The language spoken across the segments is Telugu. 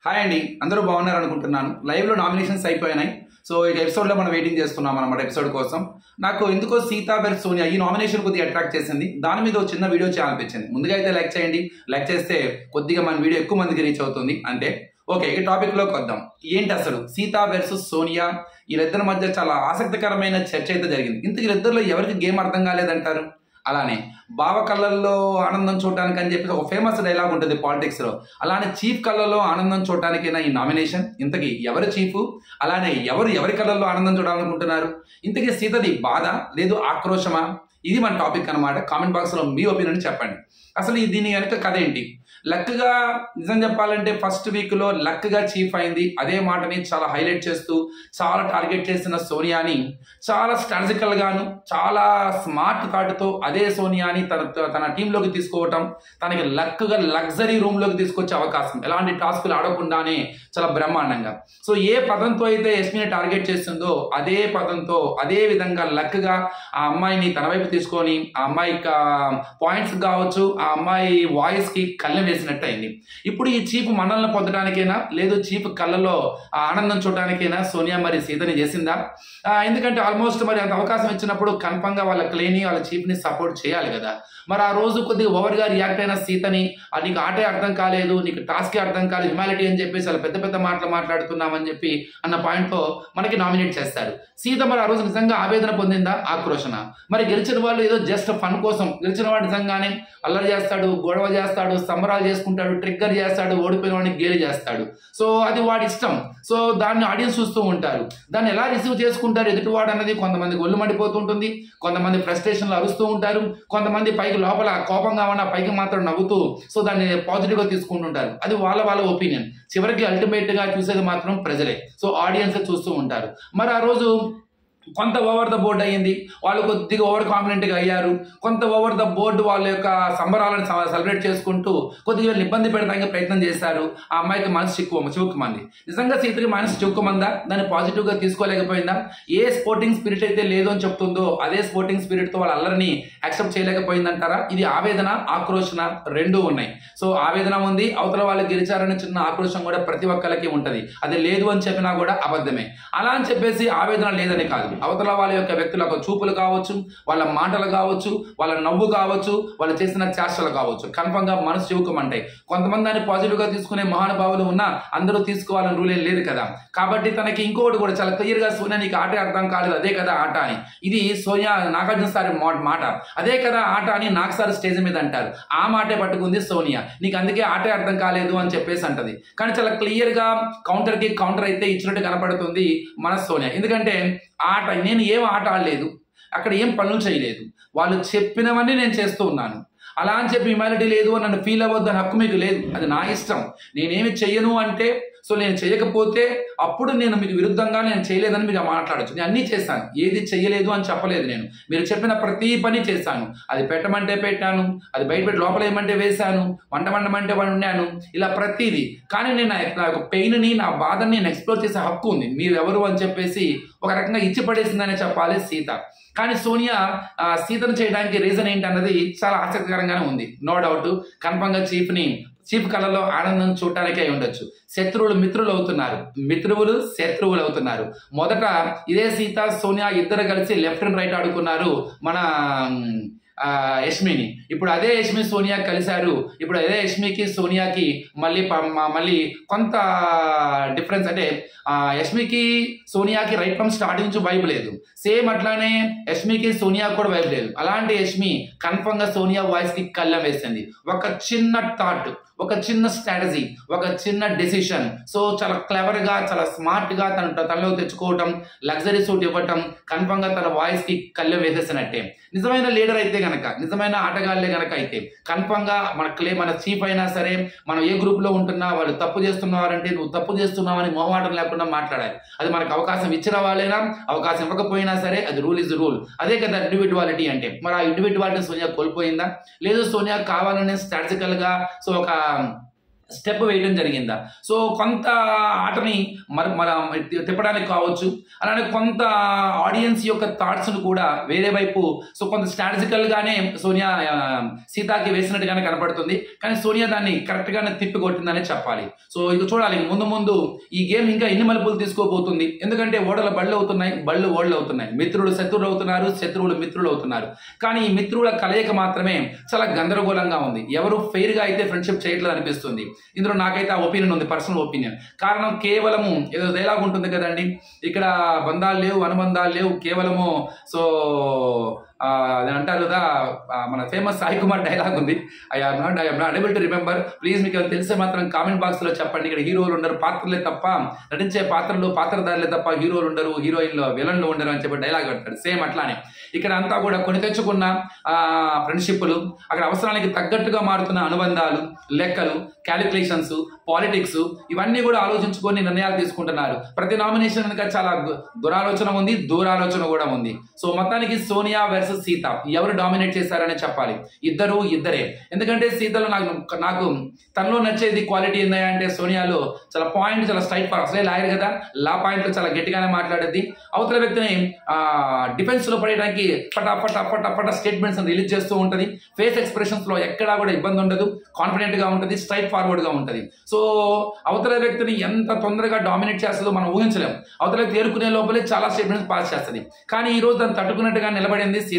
హాయ్ అండి, అందరూ బాగున్నారు అనుకుంటున్నాను. లైవ్లో నామినేషన్స్ అయిపోయినాయి. సో ఈ ఎపిసోడ్లో మనం వెయిటింగ్ చేస్తున్నాం అన్నమాట ఎపిసోడ్ కోసం. నాకు ఎందుకో సీతా వెర్సెస్ సోనియా ఈ నామినేషన్ కొద్దిగా అట్రాక్ట్ చేసింది. దాని మీద ఒక చిన్న వీడియో చేయాలనిపించింది. ముందుగా అయితే లైక్ చేయండి. లైక్ చేస్తే కొద్దిగా మన వీడియో ఎక్కువ మందికి రీచ్ అవుతుంది. అంటే ఓకే, ఈ టాపిక్లోకి వద్దాం. ఏంటి అసలు సీతా వెర్సెస్ సోనియా, వీళ్ళిద్దరి మధ్య చాలా ఆసక్తికరమైన చర్చ అయితే జరిగింది. ఇంతకు వీళ్ళిద్దరిలో ఎవరికి గేమ్ అర్థం కాలేదంటారు? అలానే బావ కళ్ళల్లో ఆనందం చూడటానికి అని చెప్పి ఒక ఫేమస్ డైలాగ్ ఉంటుంది పాలిటిక్స్ లో. అలానే చీఫ్ కళ్ళల్లో ఆనందం చూడటానికైనా ఈ నామినేషన్. ఇంతకీ ఎవరు చీఫ్? అలానే ఎవరి కళ్ళల్లో ఆనందం చూడాలనుకుంటున్నారు? ఇంతకీ సీతది బాధ లేదు ఆక్రోశమా? ఇది మన టాపిక్ అనమాట. కామెంట్ బాక్స్ లో మీ ఒపీనియన్ చెప్పండి. అసలు దీని వెనక కథ ఏంటి? లక్గా నిజం చెప్పాలంటే ఫస్ట్ వీక్ లో లక్గా చీఫ్ అయింది. అదే మాటని చాలా హైలైట్ చేస్తూ చాలా టార్గెట్ చేసిన సోనియాని చాలా స్ట్రాటజికల్ గాను చాలా స్మార్ట్ థాట్తో అదే సోనియాని తన టీంలోకి తీసుకోవటం, తనకి లక్గా లగ్జరీ రూమ్ లోకి తీసుకొచ్చే అవకాశం, ఎలాంటి టాస్కులు ఆడకుండానే చాలా బ్రహ్మాండంగా. సో ఏ పదంతో అయితే యష్మిని టార్గెట్ చేస్తుందో అదే పదంతో అదే విధంగా లక్గా ఆ అమ్మాయిని తన వైపు తీసుకొని ఆ అమ్మాయి పాయింట్స్ కావచ్చు, ఆ అమ్మాయి వాయిస్ కి కళ్ళెం వేసినట్టు అయింది. ఇప్పుడు ఈ చీఫ్ మనల్ని పొందడానికైనా లేదు చీఫ్ కళ్ళలో ఆ ఆనందం చూడటానికైనా సోనియా మరి సీతని చేసిందా? ఎందుకంటే ఆల్మోస్ట్ మరి అంత అవకాశం ఇచ్చినప్పుడు కన్ఫర్మ్ గా వాళ్ళ క్లేని వాళ్ళ చీఫ్ ని సపోర్ట్ చేయాలి కదా. మరి ఆ రోజు కొద్దిగా ఓవర్ గా రియాక్ట్ అయిన సీతని నీకు ఆటే అర్థం కాలేదు, నీకు టాస్కే అర్థం కాలేదు, హ్యుమానిటీ అని చెప్పేసి వాళ్ళు పెద్ద పెద్ద మాటలు మాట్లాడుతున్నామని చెప్పి అన్న పాయింట్ తో మనకి నామినేట్ చేస్తారు. సీత మరి ఆ రోజు నిజంగా ఆవేదన పొందిందా, ఆక్రోషణ? మరి గెలిచిన వాళ్ళు ఏదో జస్ట్ ఫన్ కోసం గెలిచిన వాడు నిజంగానే అల్లరి చేస్తాడు, గొడవ చేస్తాడు, సంబరాలు చేసుకుంటాడు, ట్రిగ్గర్ చేస్తాడు, ఓడిపోయిన వాడిని గేలి చేస్తాడు. సో అది వాడి ఇష్టం. సో దాన్ని ఆడియన్స్ చూస్తూ ఉంటారు. దాన్ని ఎలా రిసీవ్ చేసుకుంటారు ఎదుటివాడు అన్నది కొంతమంది ఒళ్ళు మండిపోతుంటుంది, కొంతమంది ఫ్రస్ట్రేషన్లు అరుస్తూ ఉంటారు, కొంతమంది పైకి లోపల కోపంగా ఉన్న పైకి మాత్రం నవ్వుతూ సో దాన్ని పాజిటివ్ గా తీసుకుంటుంటారు. అది వాళ్ళ ఒపీనియన్. చివరికి అల్టిమేట్ గా చూసేది మాత్రం ప్రజలే. సో ఆడియన్స్ చూస్తూ ఉంటారు. మరి ఆ రోజు కొంత ఓవర్ ద బోర్డ్ అయ్యింది, వాళ్ళు కొద్దిగా ఓవర్ కాన్ఫిడెంట్గా అయ్యారు. కొంత ఓవర్ ద బోర్డు వాళ్ళ యొక్క సంబరాలను సెలబ్రేట్ చేసుకుంటూ కొద్దిగా ఇబ్బంది పెడతానికి ప్రయత్నం చేశారు. ఆ అమ్మాయికి మనసు చిక్కుమంది. నిజంగా సీతకి మనసు చిక్కుమందా? దాన్ని పాజిటివ్గా తీసుకోలేకపోయిందా? ఏ స్పోర్టింగ్ స్పిరిట్ అయితే లేదు అని చెప్తుందో అదే స్పోర్టింగ్ స్పిరిట్తో వాళ్ళ అల్లరిని యాక్సెప్ట్ చేయలేకపోయిందంటారా? ఇది ఆవేదన ఆక్రోషణ రెండూ ఉన్నాయి. సో ఆవేదన ఉంది, అవతల వాళ్ళు గెలిచారని చిన్న ఆక్రోషం కూడా ప్రతి ఒక్కరికి ఉంటుంది. అది లేదు అని చెప్పినా కూడా అబద్ధమే. అలా అని చెప్పేసి ఆవేదన లేదని కాదు, అవతల వాళ్ళ యొక్క వ్యక్తుల చూపులు కావచ్చు, వాళ్ళ మాటలు కావచ్చు, వాళ్ళ నవ్వు కావచ్చు, వాళ్ళు చేసిన చేష్టలు కావచ్చు, కన్ఫర్మ్ గా మనసు చివుకమంటాయి. కొంతమంది దాన్ని పాజిటివ్ గా తీసుకునే మహానుభావులు ఉన్నా అందరూ తీసుకోవాలని రూల్ ఏం లేదు కదా. కాబట్టి తనకి ఇంకొకటి కూడా చాలా క్లియర్ గా సోనియా నీకు ఆటే అర్థం కాలేదు, అదే కదా ఆట అని. ఇది సోనియా నాగార్జున సార్ మాట. అదే కదా ఆట అని నాకు సార్ స్టేజ్ మీద అంటారు. ఆ మాటే పట్టుకుంది సోనియా. నీకు అందుకే ఆటే అర్థం కాలేదు అని చెప్పేసి అంటది. కానీ చాలా క్లియర్ గా కౌంటర్ కి కౌంటర్ అయితే ఇచ్చినట్టు కనపడుతుంది మన సోనియా. ఎందుకంటే నేను ఏం ఆట ఆడలేదు, అక్కడ ఏం పనులు చేయలేదు, వాళ్ళు చెప్పినవన్నీ నేను చేస్తూ ఉన్నాను. అలా అని చెప్పి హ్యుమానిటీ లేదు అని నన్ను ఫీల్ అవ్వద్దు అని హక్కు మీకు లేదు. అది నా ఇష్టం. నేనేమి చెయ్యను అంటే సో నేను చేయకపోతే అప్పుడు నేను మీకు విరుద్ధంగా నేను చేయలేదని మీరు మాట్లాడచ్చు. నేను అన్నీ చేశాను, ఏది చెయ్యలేదు అని చెప్పలేదు. నేను మీరు చెప్పిన ప్రతి పని చేశాను. అది పెట్టమంటే పెట్టాను, అది బయట లోపల ఏమంటే వేశాను, వంట వండమంటే వండాను, ఇలా ప్రతిదీ. కానీ నేను నా యొక్క పెయిన్ని నా బాధని నేను ఎక్స్ప్లోర్ చేసే హక్కు ఉంది. మీరు ఎవరు అని చెప్పేసి ఒక రకంగా ఇచ్చి పడేసిందనే చెప్పాలి సీత. కానీ సోనియా సీతను చేయడానికి రీజన్ ఏంటి అన్నది చాలా ఆసక్తికరంగానే ఉంది. నో డౌట్ కన్ఫర్మ్ గా చీఫ్ కళలో ఆనందం చూడటానికే ఉండొచ్చు. శత్రువులు మిత్రులు అవుతున్నారు, మిత్రువులు శత్రువులు అవుతున్నారు. మొదట ఇదే సీత సోనియా ఇద్దరు కలిసి లెఫ్ట్ అండ్ రైట్ ఆడుకున్నారు మన యష్మిని. ఇప్పుడు అదే యష్మి సోనియా కలిశారు. ఇప్పుడు అదే యష్మికి సోనియాకి మళ్ళీ కొంత డిఫరెన్స్. అంటే యష్మికి సోనియాకి రైట్ ఫ్రమ్ స్టార్టింగ్ నుంచి వైబ్ లేదు. సేమ్ అట్లానే యష్మికి సోనియా కూడా వైబ్ లేదు. అలాంటి యష్మి కన్ఫర్మ్ గా సోనియా వాయిస్ కి కళ్ళం వేసింది. ఒక చిన్న థాట్, ఒక చిన్న స్ట్రాటజీ, ఒక చిన్న డెసిషన్. సో చాలా క్లెవర్ గా చాలా స్మార్ట్ గా తనలో తెచ్చుకోవటం, లగ్జరీ సూట్ ఇవ్వటం, కన్ఫర్మ్ గా తన వాయిస్ కి కళ్ళెం వేసేసినట్టే. నిజమైన లీడర్ అయితే గనక, నిజమైన ఆటగాళ్లే గనక అయితే కన్ఫర్మ్ గా మన చీఫ్ అయినా సరే, మనం ఏ గ్రూప్ లో ఉంటున్నా వాళ్ళు తప్పు చేస్తున్నారంటే నువ్వు తప్పు చేస్తున్నావని మొహమాటం లేకుండా మాట్లాడాలి. అది మనకు అవకాశం ఇచ్చిన వాళ్ళైనా అవకాశం ఇవ్వకపోయినా సరే అది రూల్ ఇస్ రూల్. అదే కదా ఇండివిజువాలిటీ అంటే. మరి ఆ ఇండివిజువాలిటీ సోనియా కోల్పోయిందా? లేదు సోనియా కావాలనే స్ట్రాటజికల్ గా సో ఒక స్టెప్ వేయడం జరిగిందా. సో కొంత ఆటని మన తిప్పడానికి కావచ్చు, అలానే కొంత ఆడియన్స్ యొక్క థాట్స్ను కూడా వేరే వైపు సో కొంత స్ట్రాటజికల్గానే సోనియా సీతాకి వేసినట్టుగానే కనపడుతుంది. కానీ సోనియా దాన్ని కరెక్ట్గానే తిప్పి కొట్టిందనే చెప్పాలి. సో ఇది చూడాలి ముందు ముందు ఈ గేమ్ ఇంకా ఎన్ని మలుపులు తీసుకోబోతుంది. ఎందుకంటే ఓడల బళ్ళు అవుతున్నాయి, బళ్ళు ఓడలు అవుతున్నాయి, మిత్రులు శత్రువులు అవుతున్నారు, శత్రువులు మిత్రులు అవుతున్నారు. కానీ ఈ మిత్రుల కలయిక మాత్రమే చాలా గందరగోళంగా ఉంది. ఎవరు ఫెయిర్గా అయితే ఫ్రెండ్షిప్ చేయట్లేదు అనిపిస్తుంది. ఇందులో నాకైతే ఆ ఒపీనియన్ ఉంది, పర్సనల్ ఒపీనియన్. కారణం కేవలము ఏదో డైలాగ్ ఉంటుంది కదండి, ఇక్కడ బంధాలు లేవు, అనుబంధాలు లేవు, కేవలము సో అది అంటారు కదా, మన ఫేమస్ సాయి కుమార్ డైలాగ్ ఉంది. I'm not able to remember. Please మీకు తెలిసే మాత్రం కామెంట్ బాక్స్లో చెప్పండి. ఇక్కడ హీరోలు ఉండరు, పాత్రలే తప్ప, నటించే పాత్రధారులే తప్ప హీరోలు ఉండరు, హీరోయిన్లు విలన్లు ఉండరు అని చెప్పి డైలాగ్ అంటాడు. సేమ్ అట్లానే ఇక్కడ అంతా కూడా కొని తెచ్చుకున్న ఫ్రెండ్షిప్లు, అక్కడ అవసరానికి తగ్గట్టుగా మారుతున్న అనుబంధాలు, లెక్కలు, క్యాలిక్యులేషన్స్, పాలిటిక్స్ ఇవన్నీ కూడా ఆలోచించుకొని నిర్ణయాలు తీసుకుంటున్నారు. ప్రతి నామినేషన్ కనుక చాలా దురాలోచన ఉంది, దూరాలోచన కూడా ఉంది. సో మొత్తానికి సోనియా వర్సెస్ సీత ఎవరు డామినేట్ చేశారని చెప్పాలి. ఇద్దరే. ఎందుకంటే సీతలో నాకు తనలో నచ్చేది క్వాలిటీ ఏందా అంటే సోనియాలో చాలా పాయింట్, చాలా స్ట్రైట్ ఫార్, అసలే లాయర్ కదా, లా పాయింట్లు చాలా గట్టిగానే మాట్లాడేది. అవతల వ్యక్తిని డిఫెన్స్ లో పడేయడానికి ఫటాఫట స్టేట్మెంట్స్ రిలీజ్ చేస్తూ ఉంటుంది. ఫేస్ ఎక్స్ప్రెషన్స్ లో ఎక్కడా కూడా ఇబ్బంది ఉండదు, కాన్ఫిడెంట్ గా ఉంటుంది, స్ట్రైట్ ఫార్వర్డ్ గా ఉంటుంది. సో అవతల వ్యక్తిని ఎంత తొందరగా డామినేట్ చేస్తుందో మనం ఊహించలేం. అవతల వ్యక్తి ఏరుకునే లోపలే చాలా స్టేట్మెంట్స్ పాస్ చేస్తుంది. కానీ ఈ రోజు దాన్ని తట్టుకున్నట్టుగా నిలబడింది సీత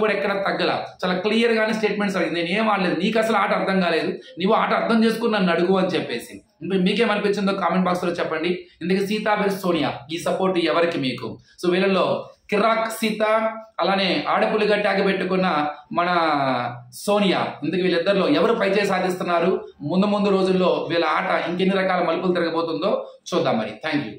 కూడా ఎక్కడ తగ్గల, చాలా క్లియర్ గానే స్టేట్మెంట్స్ అడిగింది. నేను ఏం ఆడలేదు, నీకు అసలు ఆట అర్థం కాలేదు, నీవు ఆట అర్థం చేసుకుని నన్ను అడుగు అని చెప్పేసి. మీకేమనిపించిందో కామెంట్ బాక్స్ లో చెప్పండి. ఇందుకు సీత వర్సెస్ సోనియా ఈ సపోర్ట్ ఎవరికి మీకు? సో వీళ్ళలో కిరాక్ సీత, అలానే ఆడపులిగా ట్యాగ్ పెట్టుకున్న మన సోనియా, ఇందుకు వీళ్ళిద్దరిలో ఎవరు పైచేయి సాధిస్తున్నారు? ముందు రోజుల్లో వీళ్ళ ఆట ఇంకెన్ని రకాల మలుపులు తిరగబోతుందో చూద్దాం మరి. Thank you.